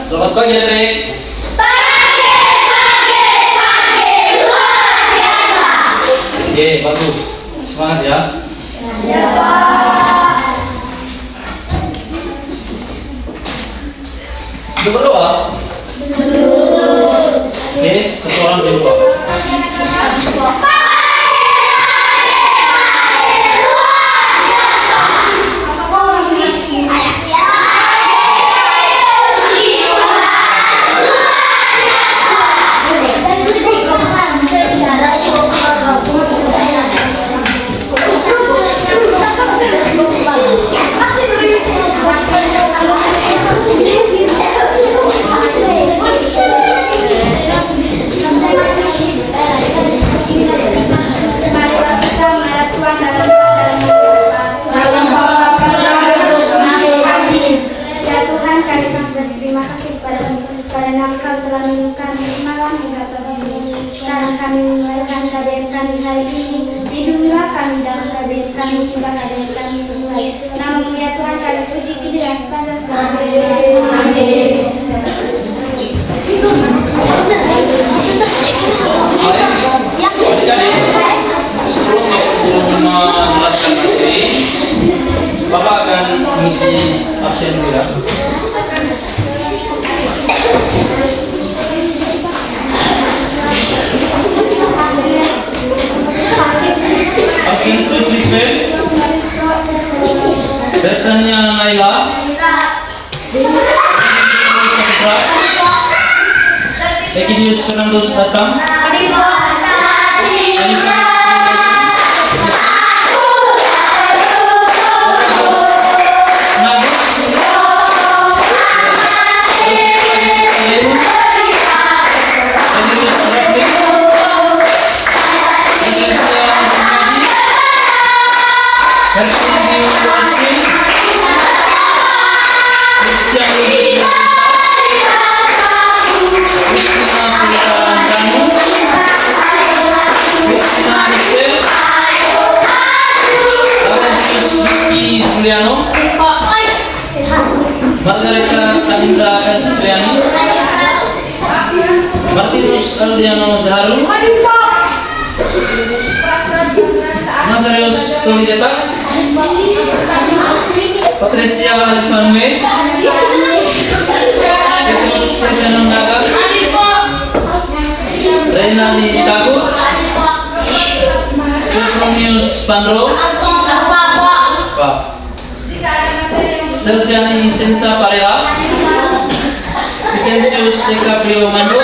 Selamat pagi adik. Luar biasa. Oke, bagus. Semangat ya. Ya, Pak. Sudah berdoa? Oke, satu orang berdoa. Sekarang kami memulaikan KBM kami hari ini. Lindungilah kami dalam KBM kami hingga KBM kami selesai. Namamu ya Tuhan kami puji kidira sepanjang segala. Amin. Adik-adik, sebelum menjelaskan materi, Bapak akan mengisi absen dulu ya. Absen Sulslife, Bertanya Naila, Ekidius Fernandos datang. Margareta Kadinda Triani, Martinus Aldiano Jaharu, Nazarius Tolideta, Patricia Alifanwe, Petrus Stefano Naga, Renali Tagur, Sofronius Pandro, Selviani Sensa Pareha, Vicensius DiCaprio Mando,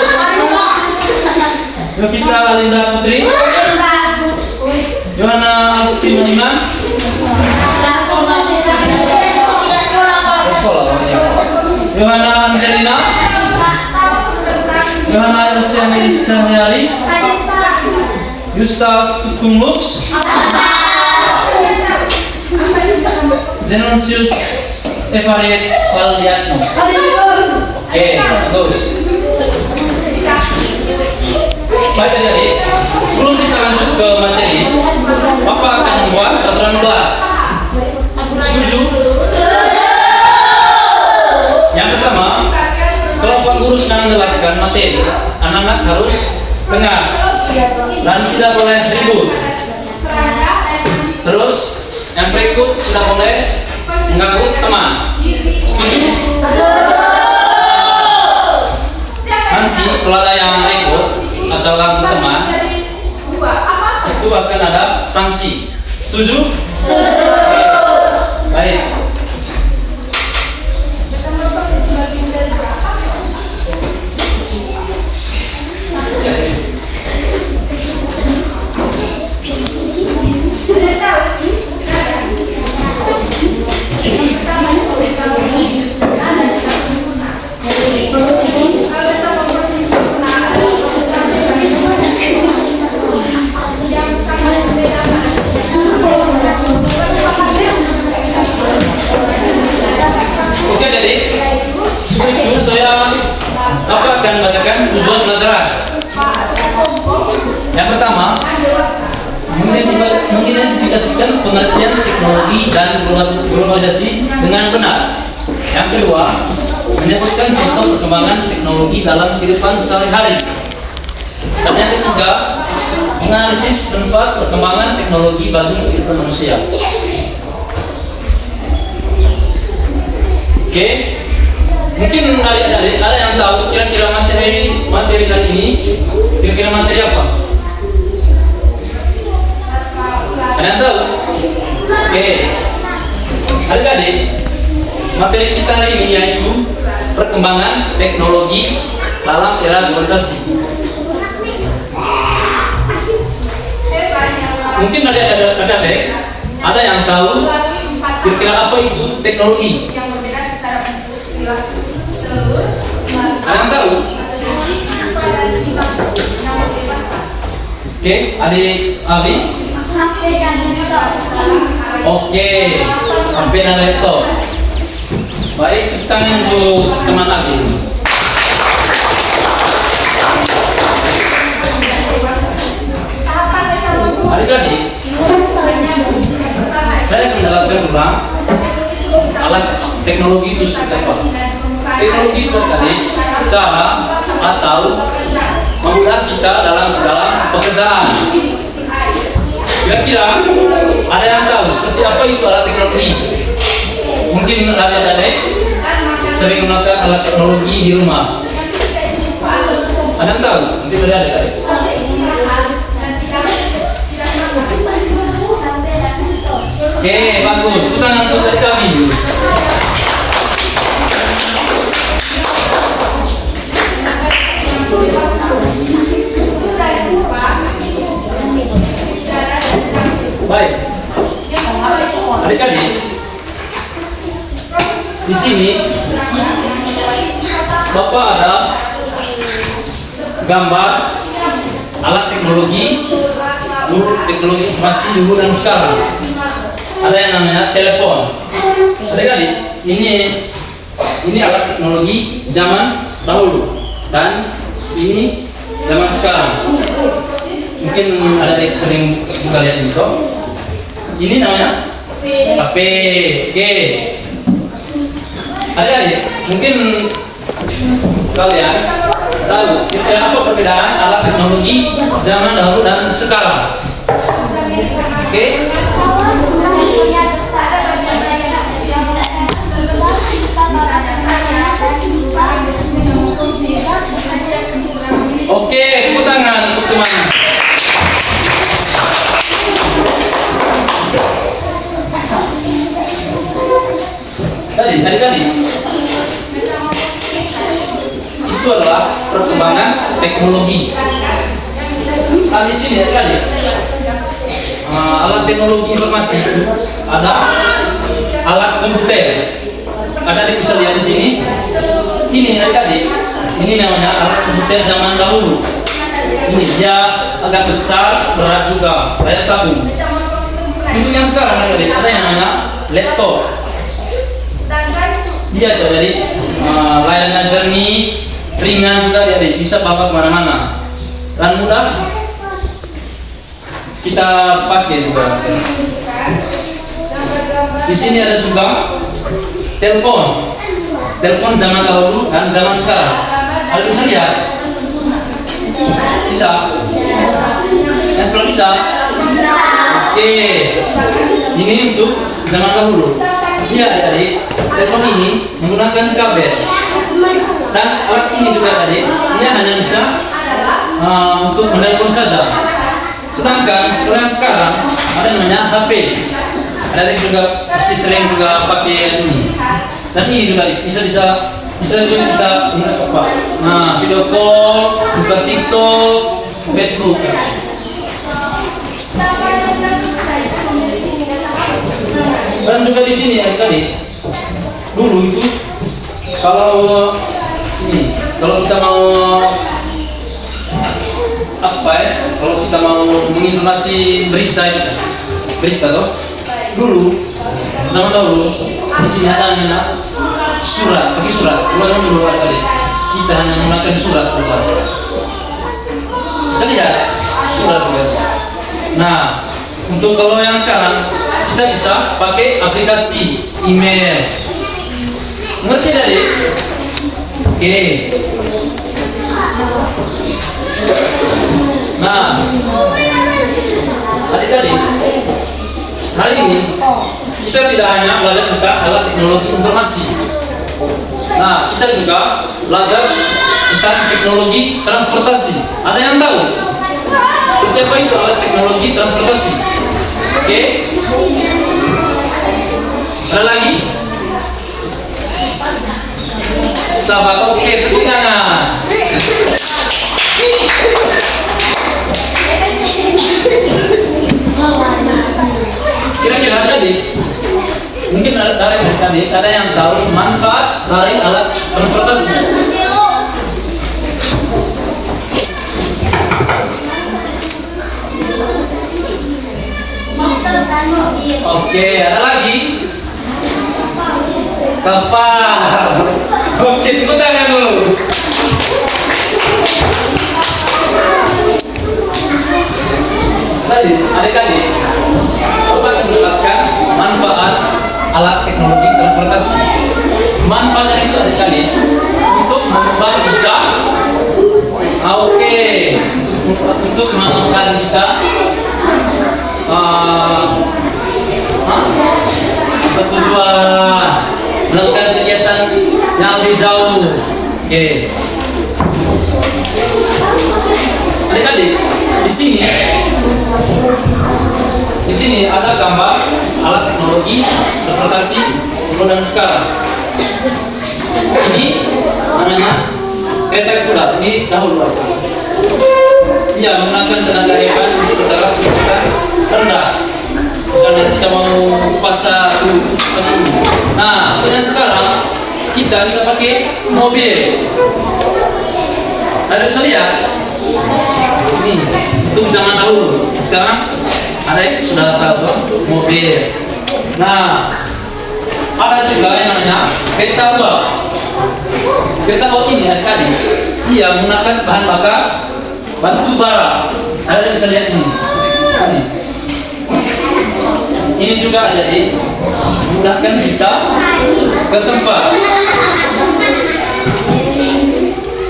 Yovita Alinda Putri, Yohana Alfi Maniman, Yohana Angelina, Yohana Elfiani Cahyali, Yusta Kumlux, Zenonsius Evaret Valdiatno. Oke, bagus. Baik adik-adik, sebelum kita lanjut ke materi, Bapak akan membuat peraturan kelas. Setuju? Yang pertama, kalau Pak Guru sedang menjelaskan materi, anak-anak harus dengar dan tidak boleh ribut. Terus, yang berikut tidak boleh mengganggu teman. Setuju? Nanti kalau ada yang ribut atau ganggu teman, itu akan ada sanksi. Setuju? Baik. mengidentifikasikan pengertian teknologi dan globalisasi dengan benar. Yang kedua, menyebutkan contoh perkembangan teknologi dalam kehidupan sehari-hari. Dan yang ketiga, menganalisis manfaat perkembangan teknologi bagi kehidupan manusia. Oke, mungkin adik-adik ada yang tahu kira-kira materi hari ini, kira-kira materi apa? Ada yang tahu? Oke, adik-adik, materi kita hari ini yaitu perkembangan teknologi dalam era globalisasi. Mungkin ada yang tahu kira-kira apa itu teknologi? Ada yang tahu? Oke, adik Abi? Sampai dan laptop. Oke, sampai dan laptop. Baik, kita untuk teman Abi. Adik-adik, saya akan menjelaskan ulang alat teknologi itu seperti apa. Teknologi itu tadi cara atau memudahkan kita dalam segala pekerjaan. Kira-kira ada yang tahu seperti apa itu alat teknologi? Mungkin adik-adik sering menggunakan alat teknologi di rumah. Ada yang tahu? Mungkin ada adik-adik. Oke, bagus. Kita nanti dari kami. Baik. Adik-adik, di sini Bapak ada gambar alat teknologi informasi dulu dan sekarang. Ada yang namanya telepon. Adik-adik, ini alat teknologi zaman dahulu dan ini zaman sekarang. Mungkin ada yang sering buka lihat itu. Ini namanya HP. Oke. Adik-adik, mungkin kalian tahu kira-kira apa perbedaan alat teknologi zaman dahulu dan sekarang? Oke. Oke, tepuk tangan untuk teman. Tadi itu adalah perkembangan teknologi. Di sini adik-adik, alat teknologi informasi itu ada alat komputer. Ada bisa lihat di sini. Ini adik-adik, ini namanya alat komputer zaman dahulu. Ini dia agak besar, berat juga, layar tabung. Untuk yang sekarang adik-adik, ada yang namanya laptop. Dia tuh jadi layarnya jernih, ringan juga adik-adik, bisa bawa kemana-mana dan mudah kita pakai juga. Di sini ada juga telepon zaman dahulu dan zaman sekarang. Ada bisa lihat? Bisa? Yang sebelah bisa? Oke. Ini untuk zaman dahulu. Iya adik-adik, telepon ini menggunakan kabel. Dan alat ini juga tadi, dia hanya bisa untuk menelpon saja. Sedangkan kalau yang sekarang ada namanya HP. Ada juga pasti sering juga pakai ini. Dan ini juga bisa juga kita apa? Nah, video call, buka TikTok, Facebook. Dan juga di sini adik-adik, dulu itu kalau kita mau kalau kita mau menginformasi berita loh, dulu zaman dahulu di sini ada namanya surat, pakai surat. Dulu adik-adik, kita hanya menggunakan surat saja. Bisa lihat surat. Nah, untuk kalau yang sekarang kita bisa pakai aplikasi email. Ngerti tadi? Oke. Nah, adik-adik, hari ini kita tidak hanya belajar tentang alat teknologi informasi. Nah, kita juga belajar tentang teknologi transportasi. Ada yang tahu? Seperti apa itu alat teknologi transportasi? Oke? Ada lagi? Sahabat, oke, tepuk tangan. Kira-kira tadi, mungkin ada yang tahu manfaat dari alat transportasi. Oke, ada lagi? Kapal. Oke, tepuk tangan dulu. Tadi, adik-adik, coba kita jelaskan manfaat alat teknologi transportasi. Manfaatnya itu adik-adik untuk mengubah kita. Oke, untuk mengubah kita bertujuan melakukan kegiatan yang lebih jauh. Oke. Adik-adik, di sini ada gambar alat teknologi transportasi modern sekarang. Ini namanya kereta kuda. Ini dahulu. Dia menggunakan tenaga hebat untuk bergerak kecepatan rendah. Karena kita mau pasar. Nah, yang sekarang kita bisa pakai mobil. Ada bisa lihat? Ini itu zaman dahulu. Sekarang ada yang sudah tahu mobil. Nah, ada juga yang namanya kereta uap. Kereta uap ini tadi dia menggunakan bahan bakar batu bara. Ada yang bisa lihat ini. Ini juga jadi memudahkan kita ke tempat.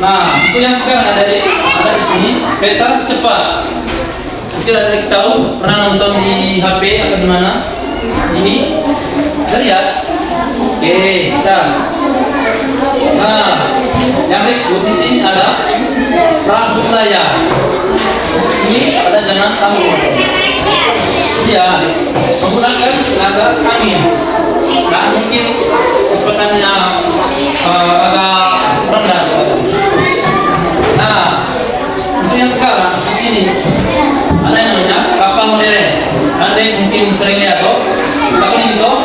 Nah, itu yang sekarang ada di sini kereta cepat. Mungkin ada yang tahu pernah nonton di HP atau di mana? Ini, kita lihat. Oke, kita. Nah, yang berikut di sini ada perahu layar. Ini ada jalan tamu. Dia menggunakan tenaga angin. Nah, mungkin kecepatannya agak rendah. Nah, untuk yang sekarang di sini ada yang namanya kapal modern. Ada yang mungkin sering lihat toh kapal ini toh.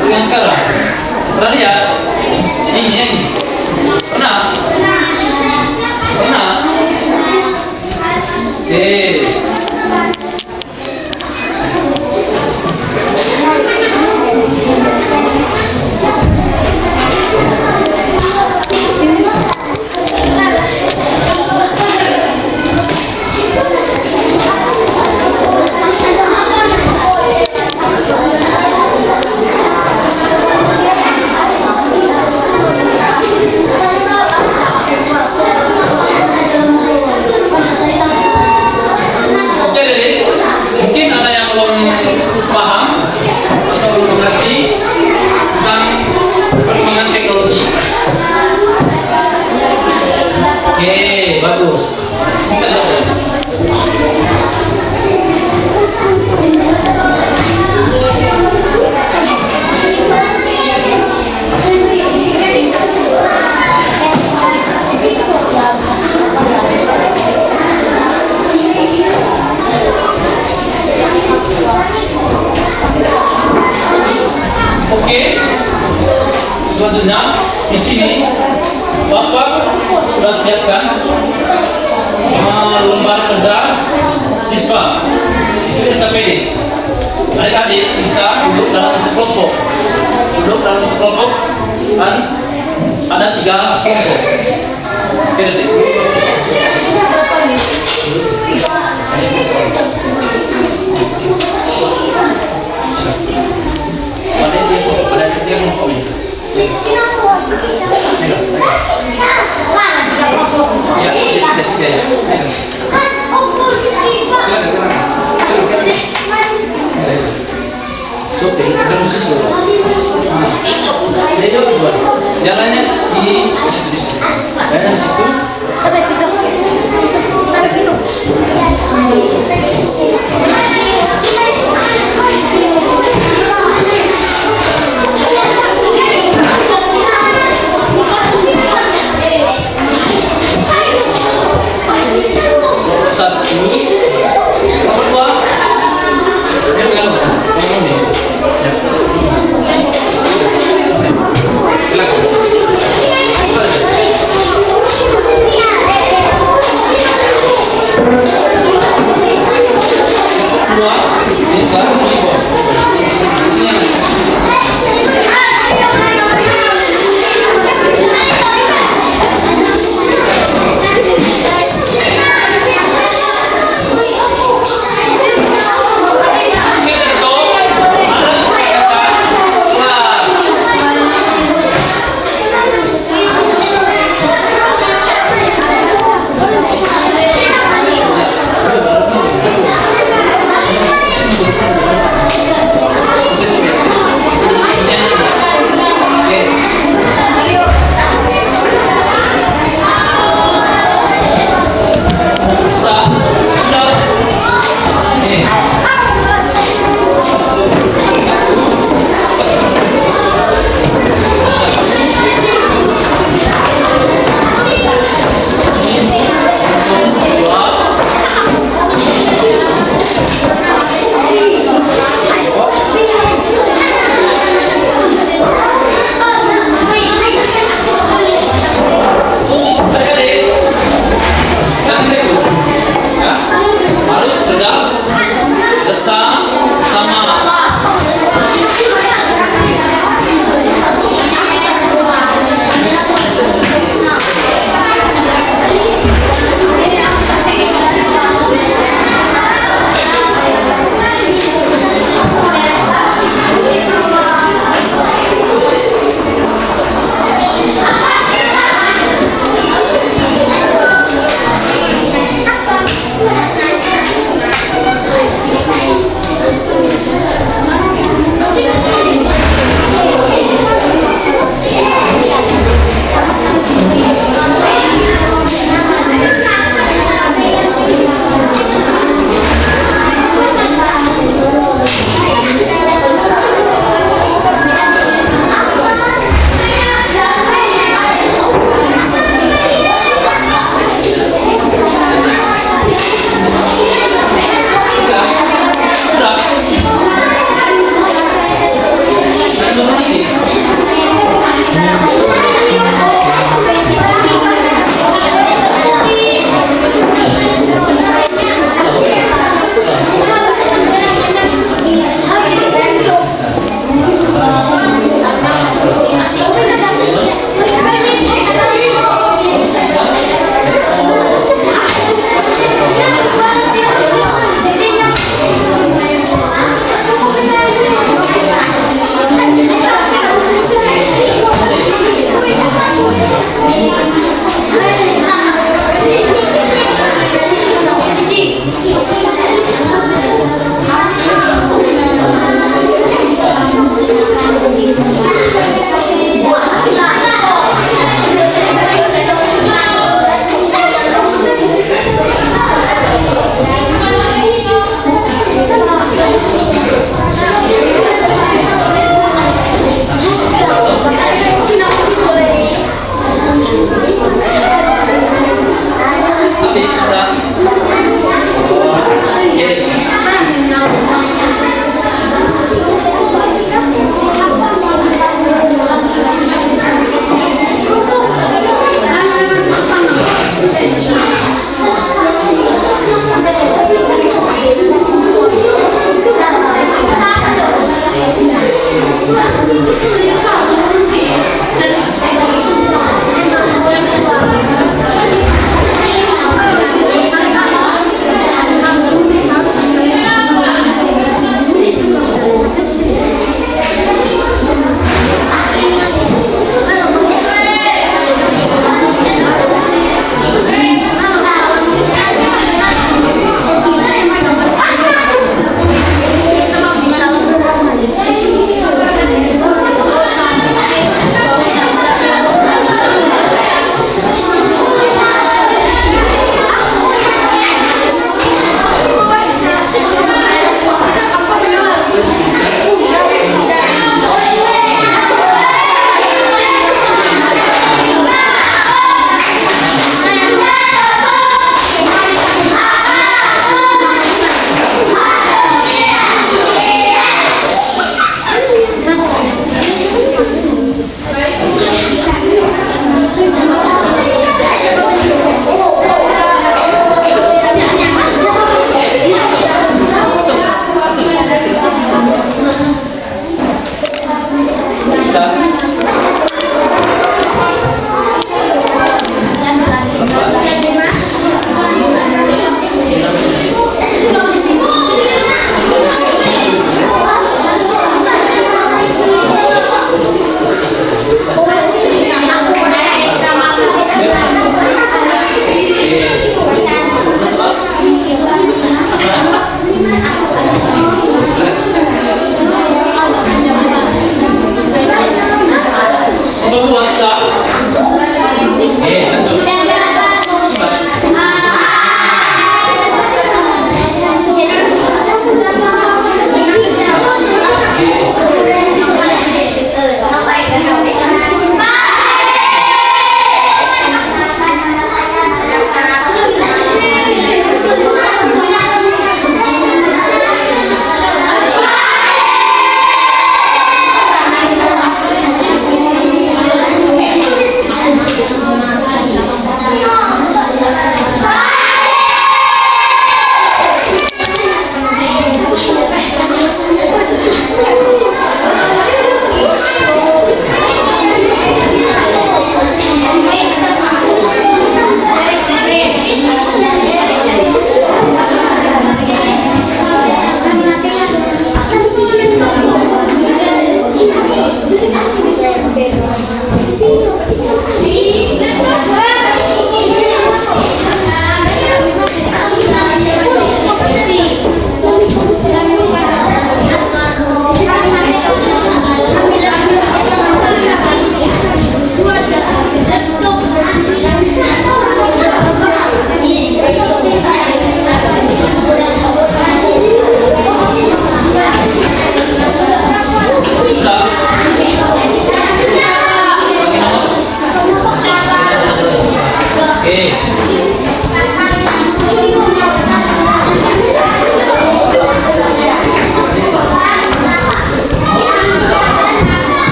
Untuk yang sekarang pernah lihat? Ini pernah? Oke. Selanjutnya di sini Bapak sudah siapkan lembar kerja siswa. Itu KPD. Adik-adik bisa duduk dalam kelompok. Duduk dalam kelompok dan ada 3 kelompok. Oke, detik. Pada dia kelompok ini. Ya, tiga ya. Ayo. Sopi, ada musik dulu. Jadi coba, jalannya di situ. Jalan di situ. Satu, nomor dua. Ini pegang apa? Nomor ini. Ya. Silakan.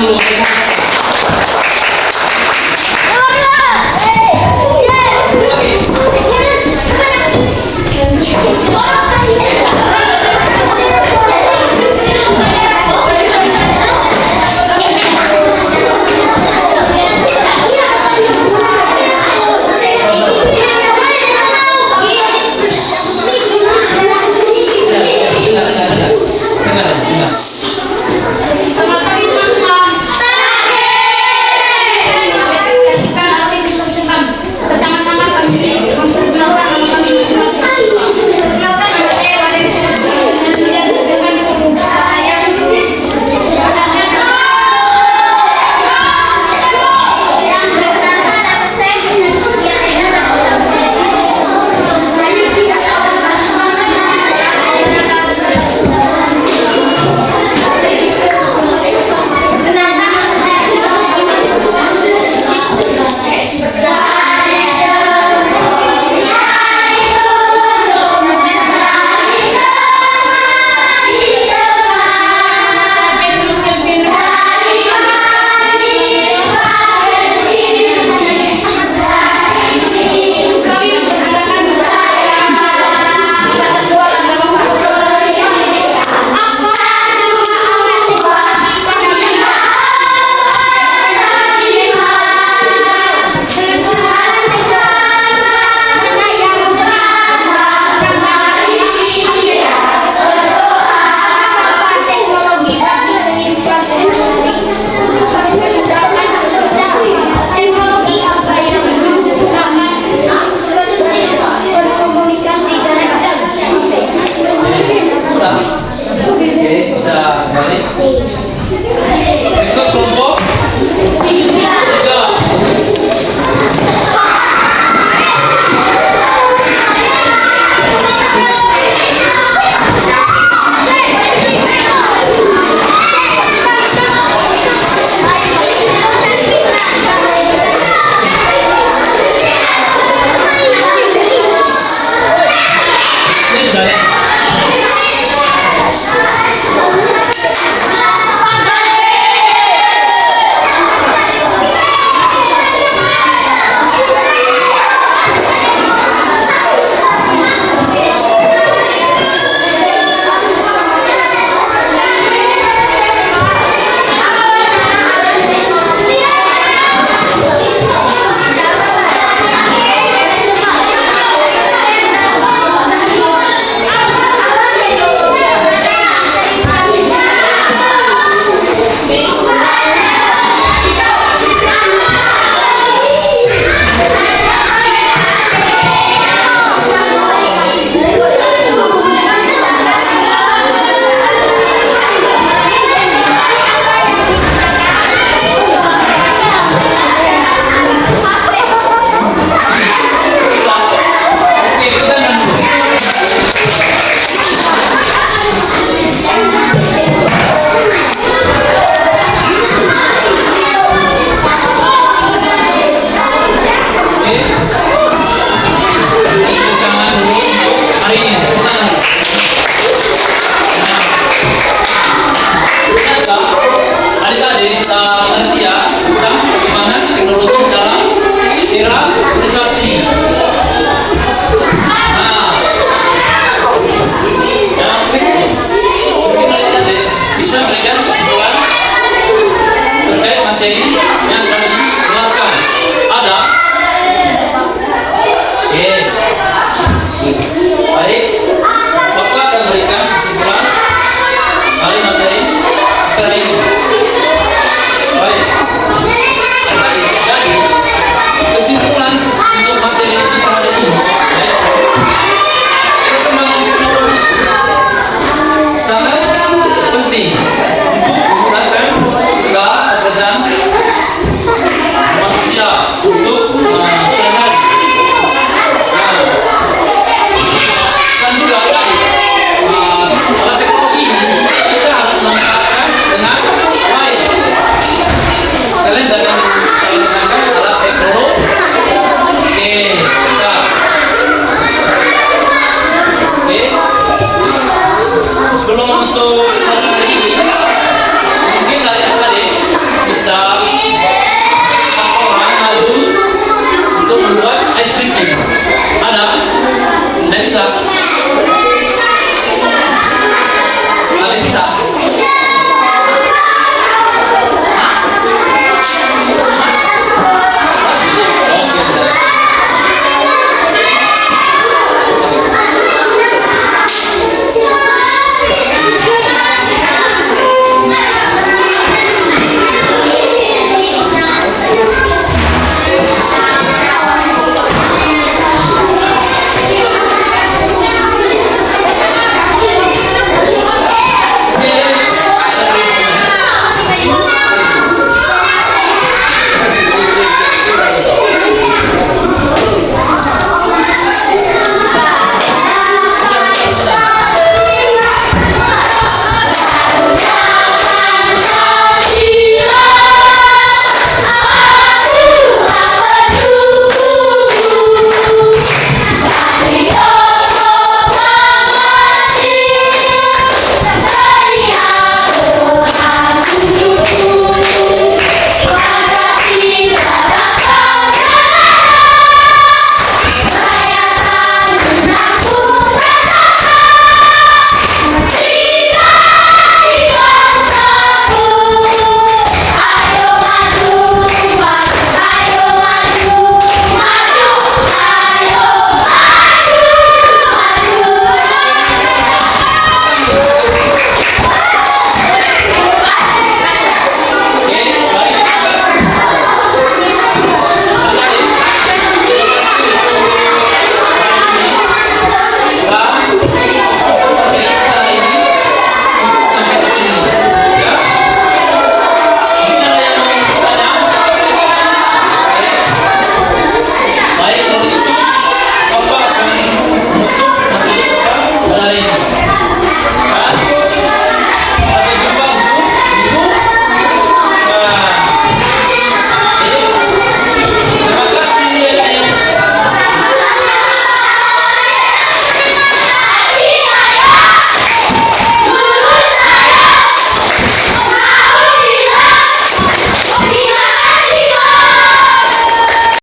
dulu. Selamat pagi teman-teman. Kasihkan asik disusunkan ke tangan-tangan kami untuk mengenalkan nama kami masing-masing. Perkenalkan nama saya Wadid Syarifudin dan kalian siapa yang berhubung saya. Oke, bisa balik. Ikut kelompok 3. Ini sudah ya. Oke, kita dulu. Oke. Tangan dulu hari ini. Nah, adik-adik sudah ngerti ya tentang bagaimana teknologi dalam era globalisasi. Nah, ya mungkin adik-adik bisa memberikan kesimpulan terkait materi yang sudah dijelaskan.